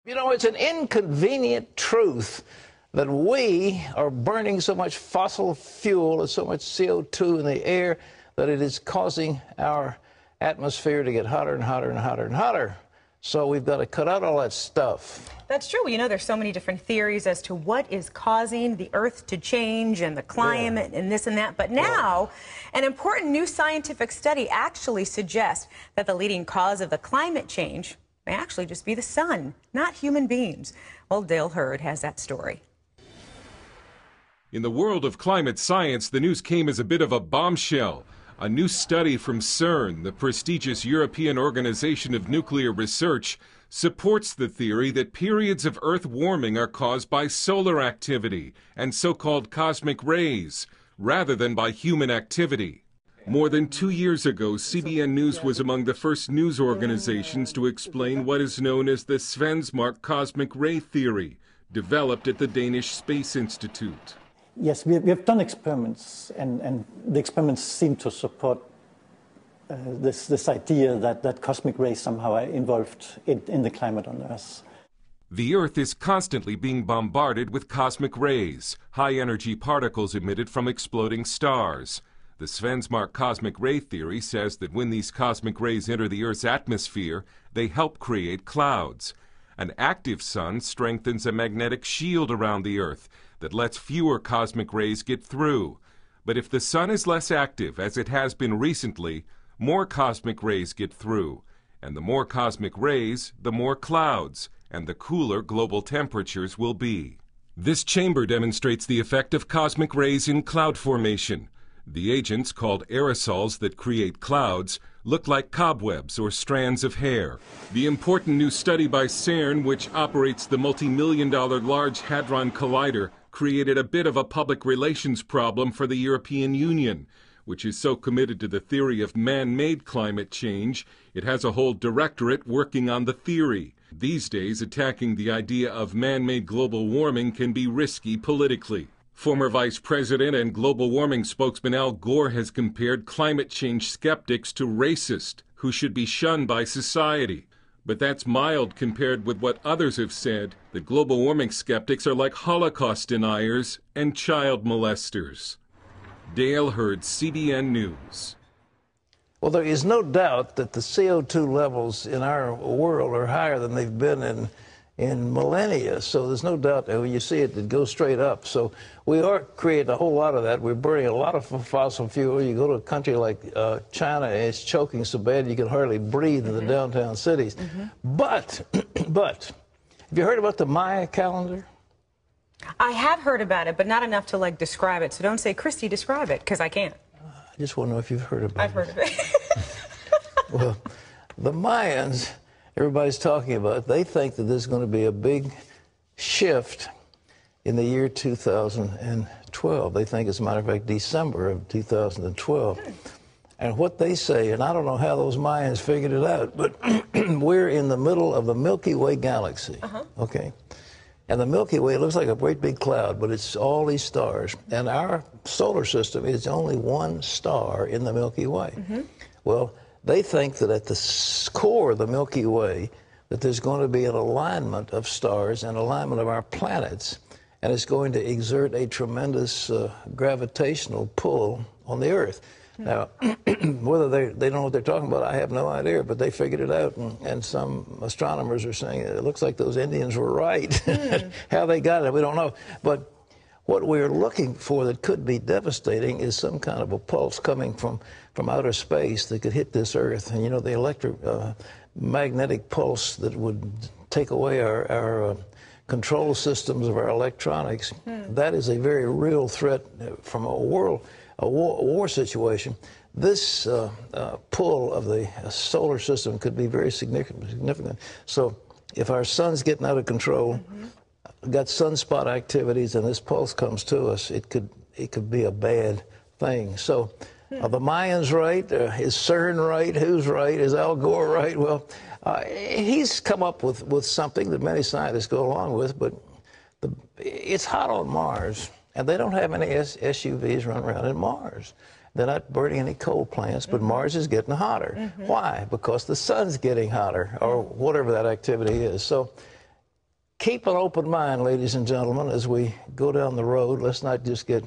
You know, it's an inconvenient truth that we are burning so much fossil fuel and so much CO2 in the air that it is causing our atmosphere to get hotter and hotter and hotter and hotter. So we've got to cut out all that stuff. That's true. You know, there's so many different theories as to what is causing the Earth to change and the climate and this and that. But now, an important new scientific study actually suggests that the leading cause of the climate change may actually just be the sun, not human beings. Well, Dale Hurd has that story. In the world of climate science, the news came as a bit of a bombshell. A new study from CERN, the prestigious European Organization of Nuclear Research, supports the theory that periods of Earth warming are caused by solar activity and so-called cosmic rays, rather than by human activity. More than 2 years ago, CBN News was among the first news organizations to explain what is known as the Svensmark cosmic ray theory, developed at the Danish Space Institute. Yes, we have done experiments, and the experiments seem to support this idea that cosmic rays somehow are involved in the climate on Earth. The Earth is constantly being bombarded with cosmic rays, high-energy particles emitted from exploding stars. The Svensmark cosmic ray theory says that when these cosmic rays enter the Earth's atmosphere, they help create clouds. An active sun strengthens a magnetic shield around the Earth that lets fewer cosmic rays get through. But if the sun is less active, as it has been recently, more cosmic rays get through. And the more cosmic rays, the more clouds, and the cooler global temperatures will be. This chamber demonstrates the effect of cosmic rays in cloud formation. The agents, called aerosols that create clouds, look like cobwebs or strands of hair. The important new study by CERN, which operates the multi-million-dollar Large Hadron Collider, created a bit of a public relations problem for the European Union, which is so committed to the theory of man-made climate change, it has a whole directorate working on the theory. These days, attacking the idea of man-made global warming can be risky politically. Former Vice President and global warming spokesman Al Gore has compared climate change skeptics to racists who should be shunned by society. But that's mild compared with what others have said, that global warming skeptics are like Holocaust deniers and child molesters. Dale Hurd, CBN News. Well, there is no doubt that the CO2 levels in our world are higher than they've been in millennia. So there's no doubt that when you see it, it goes straight up. So we are creating a whole lot of that. We're burning a lot of fossil fuel. You go to a country like China, and it's choking so bad you can hardly breathe in the downtown cities. But have you heard about the Maya calendar? I have heard about it, but not enough to, like, describe it. So don't say, Christy, describe it, because I can't. I just want to know if you've heard about it. I've heard of it. Well, the Mayans, everybody's talking about, they think that there's going to be a big shift in the year 2012. They think, as a matter of fact, December of 2012. And what they say, and I don't know how those Mayans figured it out, but we're in the middle of the Milky Way galaxy, okay? And the Milky Way looks like a great big cloud, but it's all these stars. And our solar system is only one star in the Milky Way. Well, they think that at the core of the Milky Way, that there's going to be an alignment of stars and alignment of our planets, and it's going to exert a tremendous gravitational pull on the Earth. Now, whether they know what they're talking about, I have no idea, but they figured it out, and some astronomers are saying it looks like those Indians were right. How they got it, we don't know. But what we're looking for that could be devastating is some kind of a pulse coming from outer space that could hit this Earth. And, you know, the electromagnetic pulse that would take away our control systems of our electronics, that is a very real threat from a war situation. This pull of the solar system could be very significant. So if our sun's getting out of control, got sunspot activities, and this pulse comes to us, it could be a bad thing. So are the Mayans right? Is CERN right? Who's right? Is Al Gore right? Well, he's come up with something that many scientists go along with, but it's hot on Mars, and they don't have any SUVs running around in Mars. They're not burning any coal plants, but Mars is getting hotter. Why? Because the sun's getting hotter, or whatever that activity is. So keep an open mind, ladies and gentlemen, as we go down the road. Let's not just get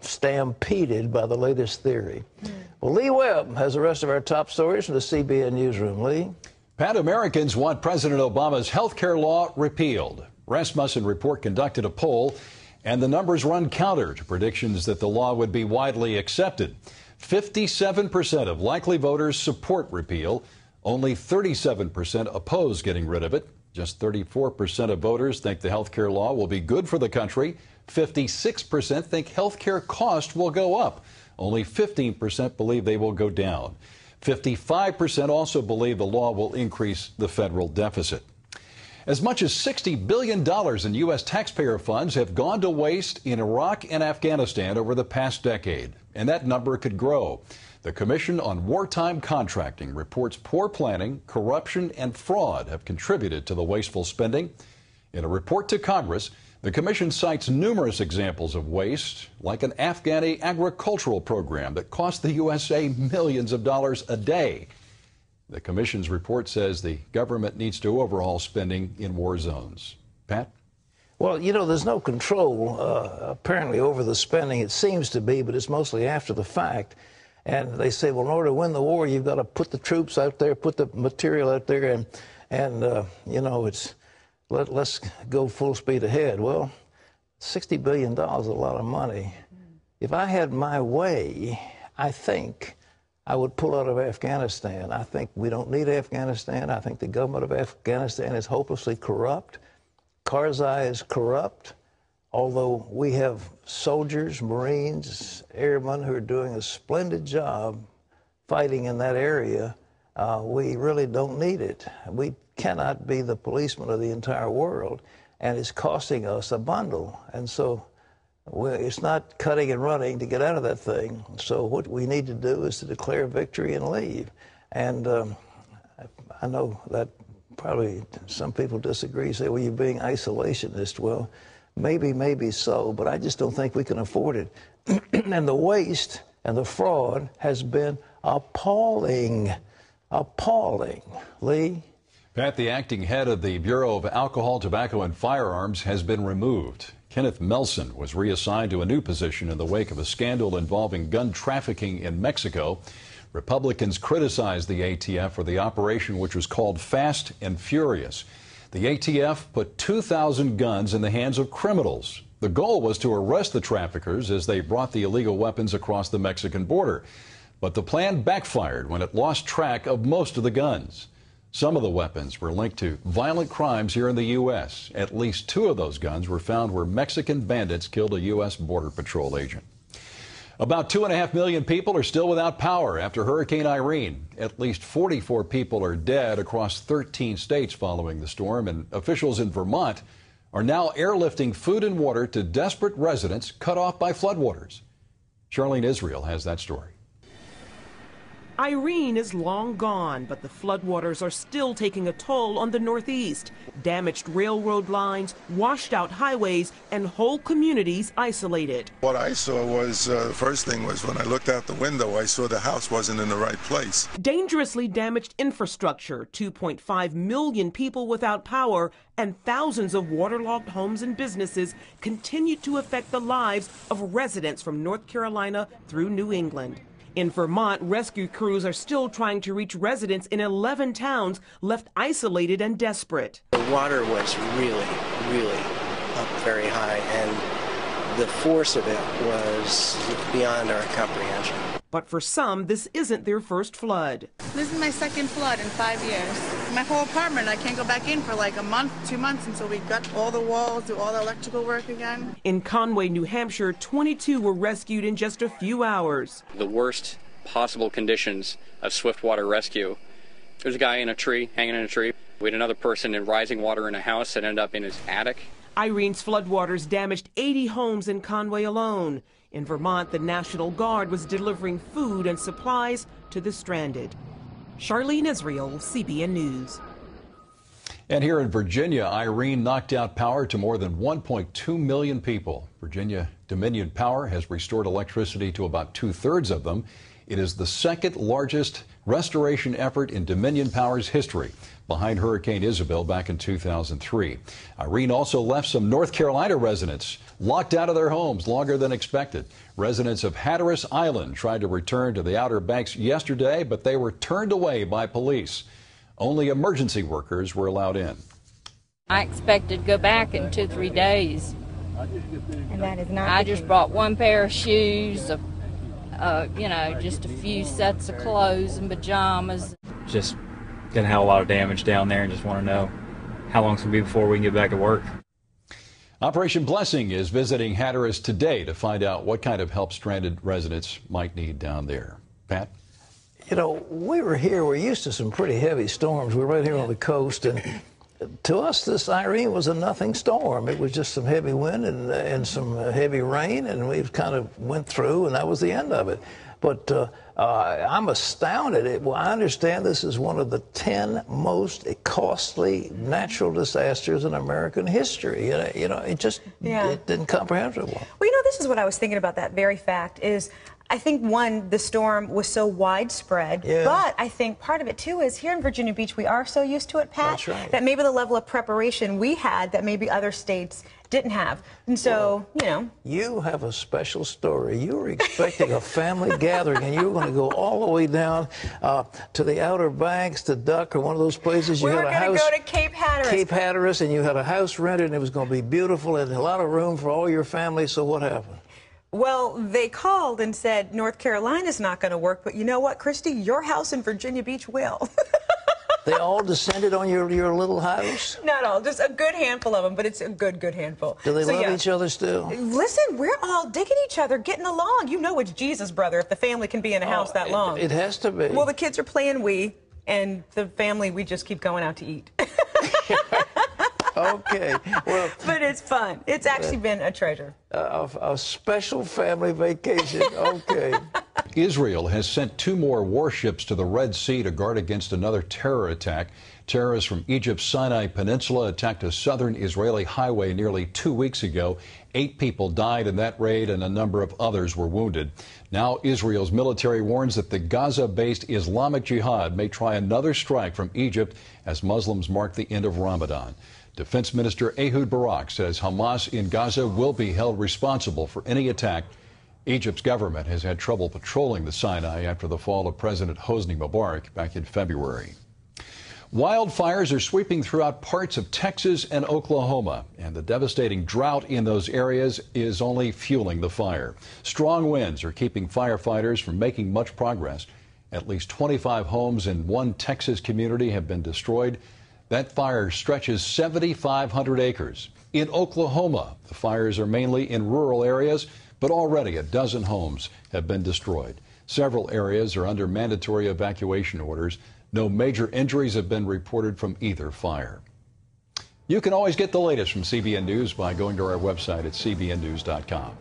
stampeded by the latest theory. Well, Lee Webb has the rest of our top stories from the CBN newsroom. Lee? Pat, Americans want President Obama's health care law repealed. Rasmussen Report conducted a poll, and the numbers run counter to predictions that the law would be widely accepted. 57% of likely voters support repeal. Only 37% oppose getting rid of it. Just 34% of voters think the health care law will be good for the country. 56% think health care costs will go up. Only 15% believe they will go down. 55% also believe the law will increase the federal deficit. As much as $60 billion in U.S. taxpayer funds have gone to waste in Iraq and Afghanistan over the past decade, and that number could grow. The Commission on Wartime Contracting reports poor planning, corruption, and fraud have contributed to the wasteful spending. In a report to Congress, the Commission cites numerous examples of waste, like an Afghani agricultural program that cost the USA millions of dollars a day. The Commission's report says the government needs to overhaul spending in war zones. Pat? Well, you know, there's no control, apparently, over the spending. It seems to be, but it's mostly after the fact. And they say, well, in order to win the war, you've got to put the troops out there, put the material out there, and you know, let's go full speed ahead. Well, $60 billion is a lot of money. If I had my way, I think I would pull out of Afghanistan. I think we don't need Afghanistan. I think the government of Afghanistan is hopelessly corrupt. Karzai is corrupt. Although we have soldiers, Marines, airmen who are doing a splendid job fighting in that area, we really don't need it. We cannot be the policeman of the entire world, and it's costing us a bundle. And so it's not cutting and running to get out of that thing. So what we need to do is to declare victory and leave. And I know that probably some people disagree, say, well, you're being isolationist. Well, maybe so, but I just don't think we can afford it. And the waste and the fraud has been appalling. Appalling. Lee? Pat, the acting head of the Bureau of Alcohol, Tobacco, and Firearms has been removed. Kenneth Nelson was reassigned to a new position in the wake of a scandal involving gun trafficking in Mexico. Republicans criticized the ATF for the operation, which was called Fast and Furious. The ATF put 2,000 guns in the hands of criminals. The goal was to arrest the traffickers as they brought the illegal weapons across the Mexican border. But the plan backfired when it lost track of most of the guns. Some of the weapons were linked to violent crimes here in the U.S. At least 2 of those guns were found where Mexican bandits killed a U.S. Border Patrol agent. About 2.5 million people are still without power after Hurricane Irene. At least 44 people are dead across 13 states following the storm, and officials in Vermont are now airlifting food and water to desperate residents cut off by floodwaters. Charlene Israel has that story. Irene is long gone, but the floodwaters are still taking a toll on the Northeast. Damaged railroad lines, washed out highways, and whole communities isolated. What I saw was, the first thing was when I looked out the window, I saw the house wasn't in the right place. Dangerously damaged infrastructure, 2.5 million people without power, and thousands of waterlogged homes and businesses continue to affect the lives of residents from North Carolina through New England. In Vermont, rescue crews are still trying to reach residents in 11 towns left isolated and desperate. The water was really up very high, and the force of it was beyond our comprehension. But for some, this isn't their first flood. This is my second flood in 5 years. My whole apartment, I can't go back in for like a month, 2 months until we got all the walls, do all the electrical work again. In Conway, New Hampshire, 22 were rescued in just a few hours. The worst possible conditions of swiftwater rescue. There's a guy in a tree, hanging in a tree. We had another person in rising water in a house that ended up in his attic. Irene's floodwaters damaged 80 homes in Conway alone. In Vermont, the National Guard was delivering food and supplies to the stranded. Charlene Israel, CBN News. And here in Virginia, Irene knocked out power to more than 1.2 million people. Virginia Dominion Power has restored electricity to about 2/3 of them. It is the second largest restoration effort in Dominion Power's history. behind Hurricane Isabel back in 2003. Irene also left some North Carolina residents locked out of their homes longer than expected. Residents of Hatteras Island tried to return to the Outer Banks yesterday, but they were turned away by police. Only emergency workers were allowed in. I expected to go back in 2-3 days. And that is not. I just brought one pair of shoes, just a few sets of clothes and pajamas. Just gonna have a lot of damage down there and just want to know how long it's gonna be before we can get back to work. Operation Blessing is visiting Hatteras today to find out what kind of help stranded residents might need down there. Pat? You know, we were here, we're used to some pretty heavy storms. We're right here on the coast, and to us, this Irene was a nothing storm. It was just some heavy wind and some heavy rain, and we kind of went through, and that was the end of it. But I'm astounded. I understand this is one of the 10 most costly natural disasters in American history. It didn't comprehensible. Well, this is what I was thinking about that very fact is, I think, one, the storm was so widespread, but I think part of it, too, is here in Virginia Beach, we are so used to it, Pat, that's right, that maybe the level of preparation we had that maybe other states didn't have. And so, You have a special story. You were expecting a family gathering, and you were going to go all the way down to the Outer Banks, to Duck, or one of those places. We were going to go to Cape Hatteras. Cape Hatteras, and you had a house rented, and it was going to be beautiful, and a lot of room for all your family. So what happened? Well, they called and said, North Carolina's not going to work, but you know what, Christy? Your house in Virginia Beach will. They all descended on your little house? Not all, just a good handful of them, but it's a good handful. Do they love each other still? Listen, we're all digging each other, getting along. You know it's Jesus, brother, if the family can be in a house that long. It has to be. Well, the kids are playing Wii, and the family, we just keep going out to eat. Okay. Well, but it's fun. It's actually been a treasure. A special family vacation. Okay. Israel has sent 2 more warships to the Red Sea to guard against another terror attack. Terrorists from Egypt's Sinai Peninsula attacked a southern Israeli highway nearly 2 weeks ago. 8 people died in that raid and a number of others were wounded. Now Israel's military warns that the Gaza-based Islamic Jihad may try another strike from Egypt as Muslims mark the end of Ramadan. Defense Minister Ehud Barak says Hamas in Gaza will be held responsible for any attack. Egypt's government has had trouble patrolling the Sinai after the fall of President Hosni Mubarak back in February. Wildfires are sweeping throughout parts of Texas and Oklahoma, and the devastating drought in those areas is only fueling the fire. Strong winds are keeping firefighters from making much progress. At least 25 homes in one Texas community have been destroyed. That fire stretches 7,500 acres. In Oklahoma, the fires are mainly in rural areas, but already a dozen homes have been destroyed. Several areas are under mandatory evacuation orders. No major injuries have been reported from either fire. You can always get the latest from CBN News by going to our website at cbnnews.com.